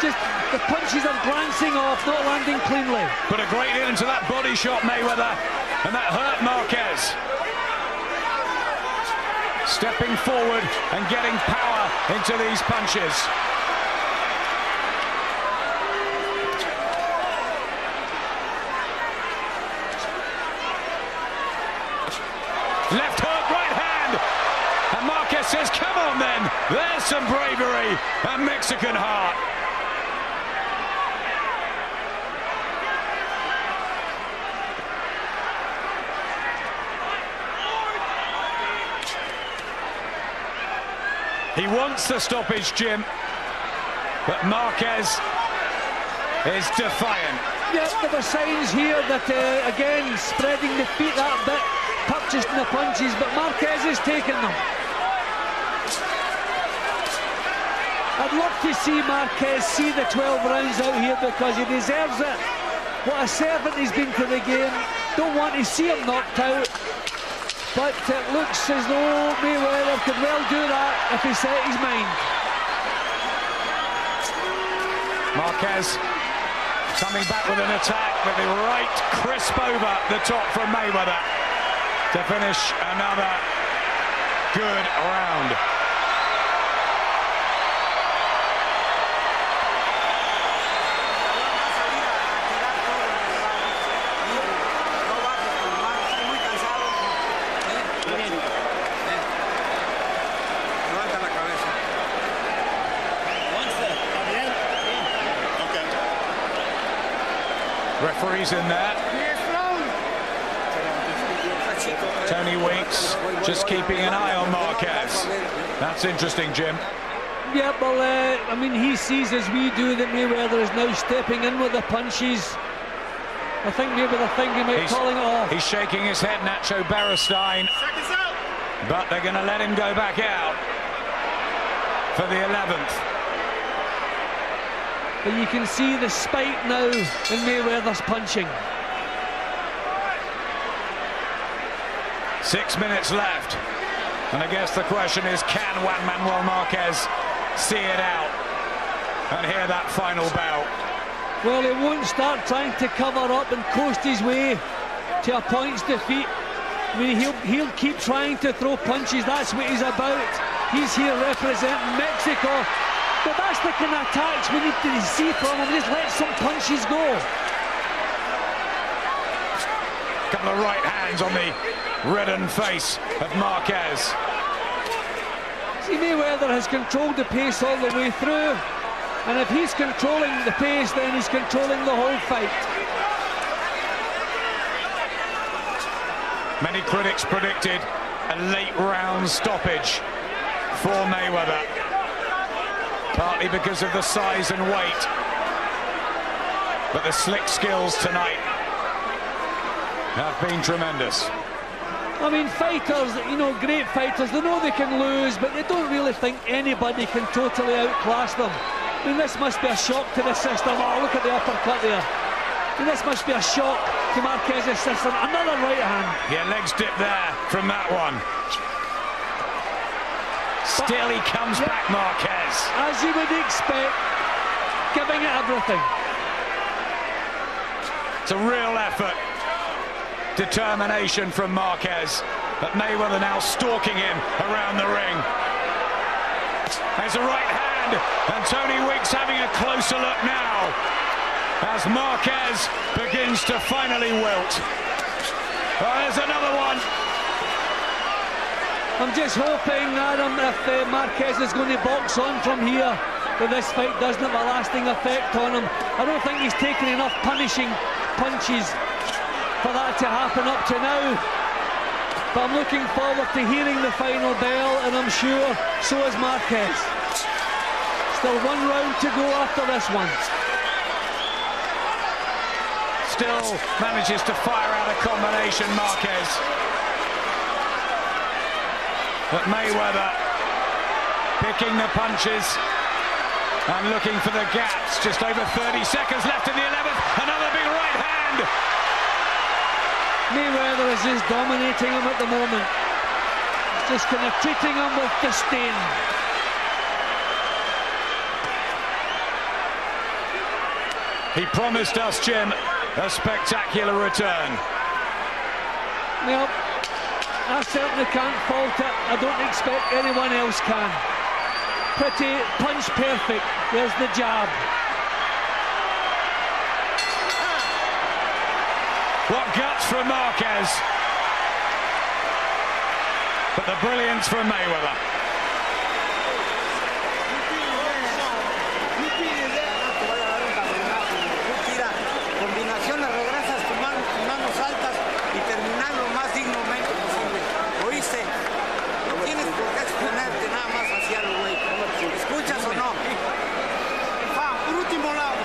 Just the punches are glancing off, not landing cleanly. Put a great hit into that body shot, Mayweather, and that hurt Marquez. Stepping forward and getting power into these punches. Left hook, right hand, and Marquez says, come on then, there's some bravery and Mexican heart. He wants the stoppage, Jim, but Marquez is defiant. Yes, there were signs here that, again, spreading the feet that bit, purchasing the punches, but Marquez is taking them. I'd love to see Marquez see the 12 rounds out here because he deserves it. What a servant he's been to the game. Don't want to see him knocked out. But it looks as though Mayweather could well do that if he set his mind. Marquez coming back with an attack with the right crisp over the top from Mayweather to finish another good round. Referees in there. Tony Weeks just keeping an eye on Marquez. That's interesting, Jim. Yeah, well, I mean, he sees as we do that Mayweather is now stepping in with the punches. I think maybe they're thinking about calling it off. He's shaking his head, Nacho Beristain. But they're going to let him go back out for the 11th. But you can see the spite now in Mayweather's punching. 6 minutes left. And I guess the question is, can Juan Manuel Marquez see it out and hear that final bout? Well, he won't start trying to cover up and coast his way to a points defeat. I mean, he'll keep trying to throw punches. That's what he's about. He's here representing Mexico. But that's the kind of attacks we need to see from him. Just let some punches go. A couple of right hands on the reddened face of Marquez. See, Mayweather has controlled the pace all the way through. And if he's controlling the pace, then he's controlling the whole fight. Many critics predicted a late round stoppage for Mayweather. Partly because of the size and weight. But the slick skills tonight have been tremendous. I mean, fighters, you know, great fighters, they know they can lose, but they don't really think anybody can totally outclass them. I mean, this must be a shock to the system. Oh, look at the uppercut there. I mean, this must be a shock to Marquez's system. Another right hand. Yeah, legs dip there from that one. Still he comes back, Marquez. As you would expect, giving it everything. It's a real effort. Determination from Marquez. But Mayweather now stalking him around the ring. There's a right hand, and Tony Weeks having a closer look now as Marquez begins to finally wilt. Oh, there's another one. I'm just hoping, Adam, if Marquez is going to box on from here, that this fight doesn't have a lasting effect on him. I don't think he's taken enough punishing punches for that to happen up to now. But I'm looking forward to hearing the final bell, and I'm sure so is Marquez. Still one round to go after this one. Still manages to fire out a combination, Marquez. But Mayweather picking the punches and looking for the gaps. Just over 30 seconds left in the 11th. Another big right hand. Mayweather is just dominating him at the moment. He's just kind of treating him with disdain. He promised us, Jim, a spectacular return. Well, I certainly can't fault it. I don't expect anyone else can. Pretty punch perfect. There's the jab. What guts from Marquez. But the brilliance from Mayweather. Combinaciones, regresas con manos altas y terminar lo más dignamente posible. ¿Oíste? No tienes por qué exponerte nada más hacia lo güey. ¿Escuchas o no? Último round.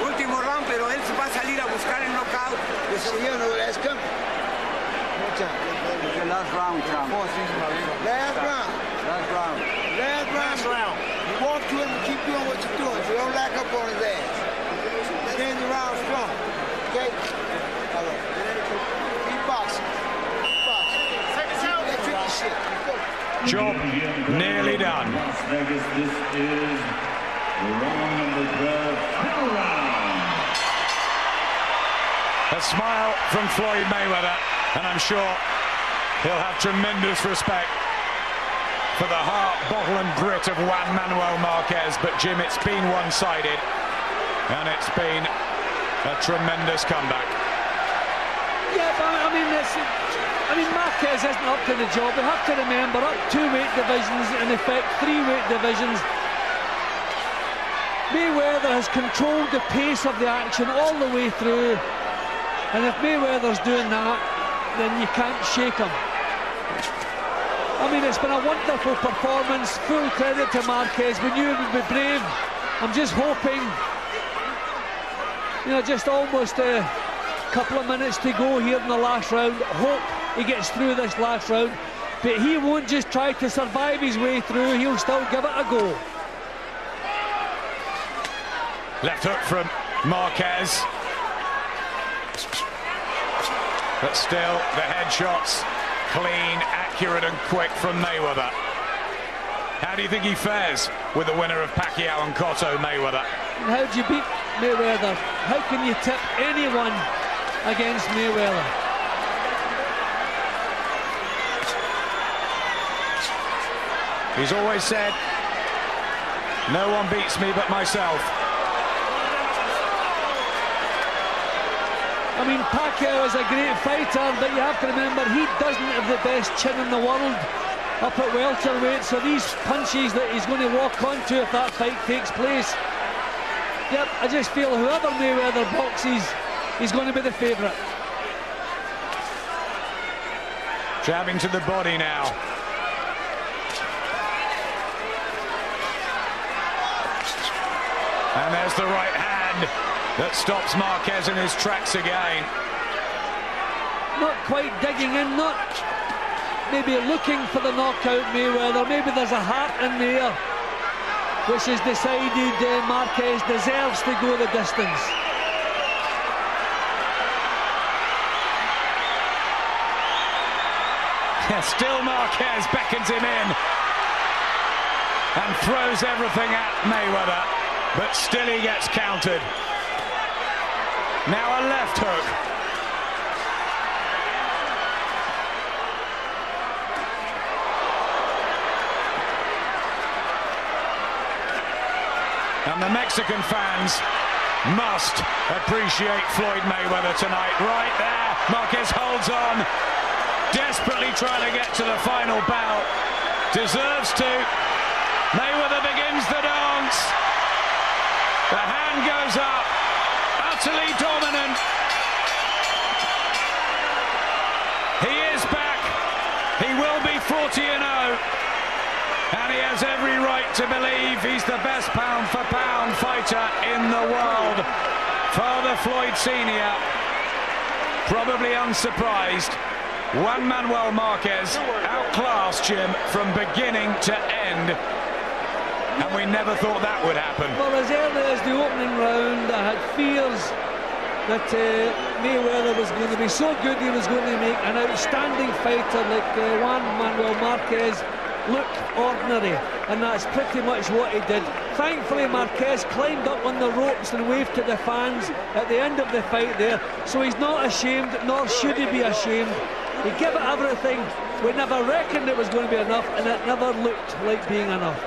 Último round, pero él va a salir a buscar el knockout. You know that's coming. The last round, champ. Last round. You walk to him and keep doing what you're doing, so don't lack up on his ass. Finish the round strong. Okay? All right. Keep boxing. That tricky shit. Job nearly done. Las Vegas, this is round number 12, final round. A smile from Floyd Mayweather, and I'm sure he'll have tremendous respect for the heart, bottle and grit of Juan Manuel Marquez. But Jim, it's been one-sided, and it's been a tremendous comeback. Yeah, but I mean, Marquez isn't up to the job. We have to remember, up 2 weight divisions, in effect 3 weight divisions. Mayweather has controlled the pace of the action all the way through. And if Mayweather's doing that, then you can't shake him. I mean, it's been a wonderful performance. Full credit to Marquez. We knew he would be brave. I'm just hoping, you know, just almost a couple of minutes to go here in the last round. Hope he gets through this last round. But he won't just try to survive his way through. He'll still give it a go. Left hook from Marquez. But still, the headshots clean, accurate and quick from Mayweather. How do you think he fares with the winner of Pacquiao and Cotto, Mayweather? How do you beat Mayweather? How can you tip anyone against Mayweather? He's always said, no one beats me but myself. I mean, Pacquiao is a great fighter, but you have to remember he doesn't have the best chin in the world up at welterweight, so these punches that he's going to walk onto if that fight takes place, yep, I just feel whoever Mayweather boxes, he's going to be the favourite. Jabbing to the body now. And there's the right hand that stops Marquez in his tracks again. Not quite digging in, not maybe looking for the knockout Mayweather. Maybe there's a heart in there which has decided Marquez deserves to go the distance. Yeah, still Marquez beckons him in and throws everything at Mayweather. but still he gets countered. Now a left hook. And the Mexican fans must appreciate Floyd Mayweather tonight. Right there, Marquez holds on, desperately trying to get to the final bout. Deserves to. Mayweather begins the dance. The hand goes up, utterly dominant. He is back. He will be 40-0. And he has every right to believe he's the best pound-for-pound fighter in the world. Father Floyd Sr., probably unsurprised. Juan Manuel Marquez outclassed Jim from beginning to end. And we never thought that would happen. Well, as early as the opening round, I had fears that Mayweather was going to be so good he was going to make an outstanding fighter like Juan Manuel Marquez look ordinary, and that's pretty much what he did. Thankfully, Marquez climbed up on the ropes and waved to the fans at the end of the fight there, so he's not ashamed, nor should he be ashamed. He gave it everything. We never reckoned it was going to be enough, and it never looked like being enough.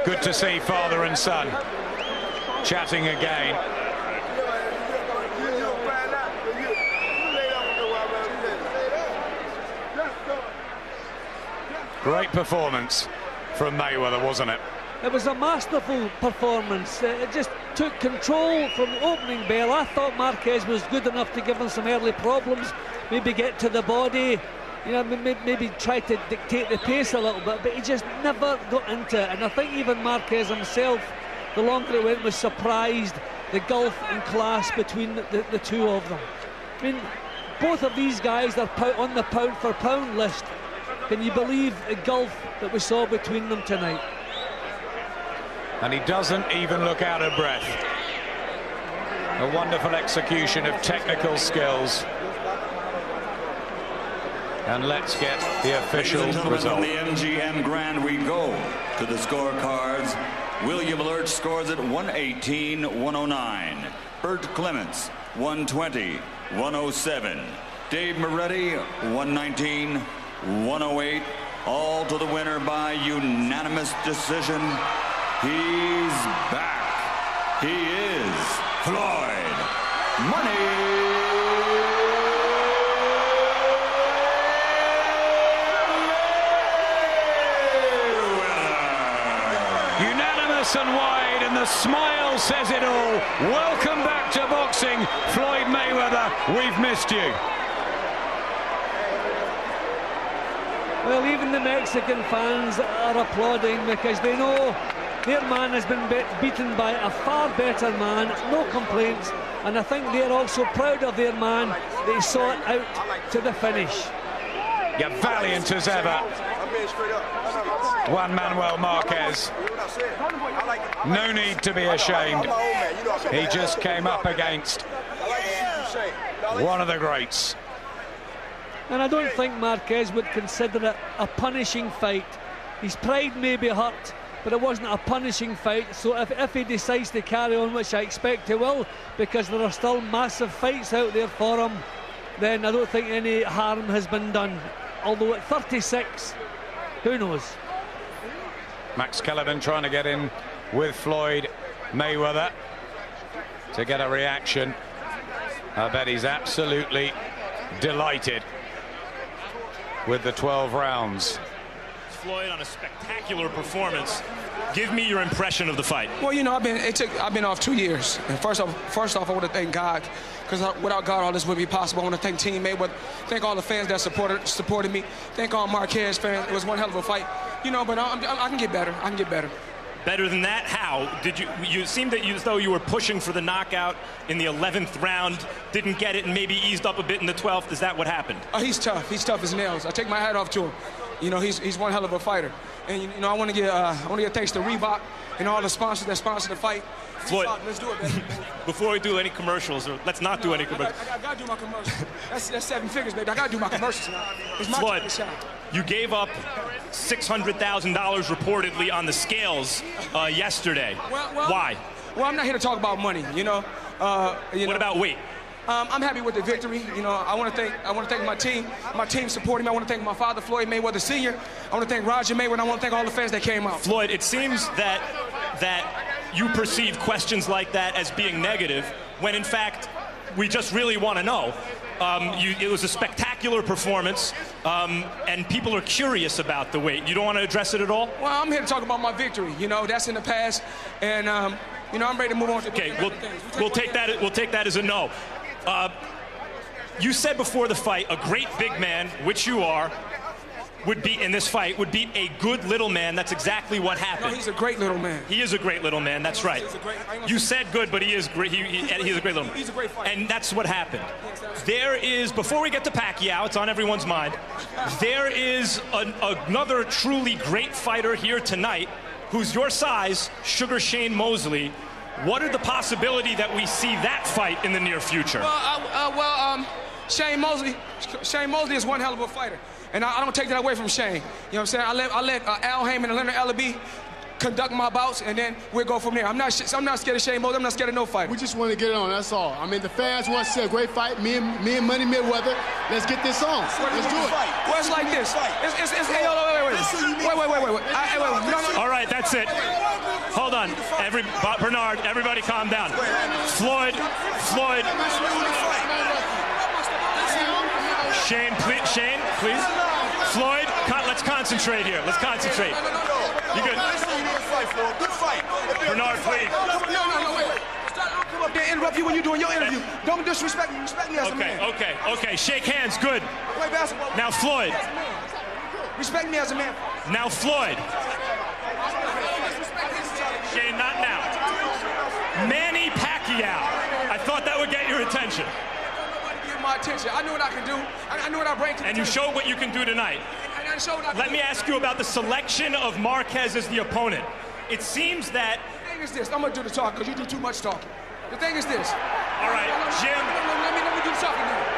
Good to see father and son chatting again. Great performance from Mayweather, wasn't it? It was a masterful performance. It just took control from the opening bell. I thought Marquez was good enough to give him some early problems, maybe get to the body, you know, maybe try to dictate the pace a little bit, but he just never got into it. And I think even Marquez himself, the longer it went, was surprised the gulf in class between the two of them. I mean, both of these guys are on the pound-for-pound list. Can you believe the gulf that we saw between them tonight? And he doesn't even look out of breath. A wonderful execution of technical skills. And let's get the official result. From the MGM Grand we go to the scorecards. William Lurch scores at 118-109. Bert Clements 120-107. Dave Moretti 119-108. All to the winner by unanimous decision. He's back. He is Floyd Money. And wide, and the smile says it all. Welcome back to boxing, Floyd Mayweather. We've missed you. Well, even the Mexican fans are applauding because they know their man has been beaten by a far better man. No complaints, and I think they're also proud of their man that he saw it out to the finish. Yeah, valiant as ever, Juan Manuel Marquez. No need to be ashamed. He just came up against one of the greats. And I don't think Marquez would consider it a punishing fight. His pride may be hurt, but it wasn't a punishing fight. So if he decides to carry on, which I expect he will, because there are still massive fights out there for him, then I don't think any harm has been done. Although at 36, who knows? Max Kellerman trying to get in with Floyd Mayweather to get a reaction. I bet he's absolutely delighted with the 12 rounds. Floyd on a spectacular performance. Give me your impression of the fight. Well, you know, I've been off 2 years. And first off, I want to thank God, because without God, all this wouldn't be possible. I want to thank Team Mayweather, thank all the fans that supported me, thank all Marquez fans. It was one hell of a fight, you know. But I can get better. I can get better. Better than that? How? Did you? You seemed as though you were pushing for the knockout in the 11th round, didn't get it, and maybe eased up a bit in the 12th. Is that what happened? Oh, he's tough. He's tough as nails. I take my hat off to him. You know, he's one hell of a fighter. And you know, I want to give thanks to Reebok and all the sponsors that sponsor the fight. Floyd, let's do it, baby. Before we do any commercials, or let's not do any commercials. I gotta do my commercials. That's 7 figures, baby. I gotta do my commercials now. It's my Floyd, shot. you gave up $600,000 reportedly on the scales yesterday. Why? Well, I'm not here to talk about money. You know. What about weight? I'm happy with the victory. You know, I want to thank my team. My team supporting me. I want to thank my father, Floyd Mayweather Sr. I want to thank Roger Mayweather. And I want to thank all the fans that came out. Floyd, it seems that you perceive questions like that as being negative, when in fact we just really want to know. It was a spectacular performance, and people are curious about the weight. You don't want to address it at all? Well, I'm here to talk about my victory. You know, that's in the past, and you know, I'm ready to move on to okay. We'll take that as a no. You said before the fight, a great big man, which you are, would beat in this fight, would beat a good little man. That's exactly what happened. No, he's a great little man. He is a great little man. That's right. You said good, but he is great. He's a great little man. He's a great fighter. And that's what happened. There is, before we get to Pacquiao, it's on everyone's mind, there is another truly great fighter here tonight who's your size, Sugar Shane Mosley. What are the possibility that we see that fight in the near future? Shane Mosley is one hell of a fighter. And I don't take that away from Shane. You know what I'm saying? I let Al Heyman and Leonard Ellaby conduct my bouts, and then we'll go from there. I'm not scared of Shane Mosley. I'm not scared of no fight. We just want to get it on, that's all. I mean, the fans want to see a great fight. Me and Money Mayweather, let's get this on. Let's do it. Well, it's like this. Wait. No. All right, that's it. Hold on. Bernard, everybody calm down. Floyd. Shane, please. Floyd, let's concentrate here. Let's concentrate. You good? Good fight. Bernard, please. No, wait. I'll come up there and interrupt you when you're doing your interview. Don't disrespect me. Respect me as a man. Okay. Shake hands. Good. Play basketball. Now, Floyd. Respect me as a man. Now, Floyd. Shane, not now. Manny Pacquiao. I thought that would get your attention. My attention. I know what I can do. I know what I bring to the And you showed what you can do tonight. Let me ask you about the selection of Marquez as the opponent. It seems that... The thing is this. I'm going to do the talk because you do too much talking. The thing is this. All right, Jim. Let me do the talking now.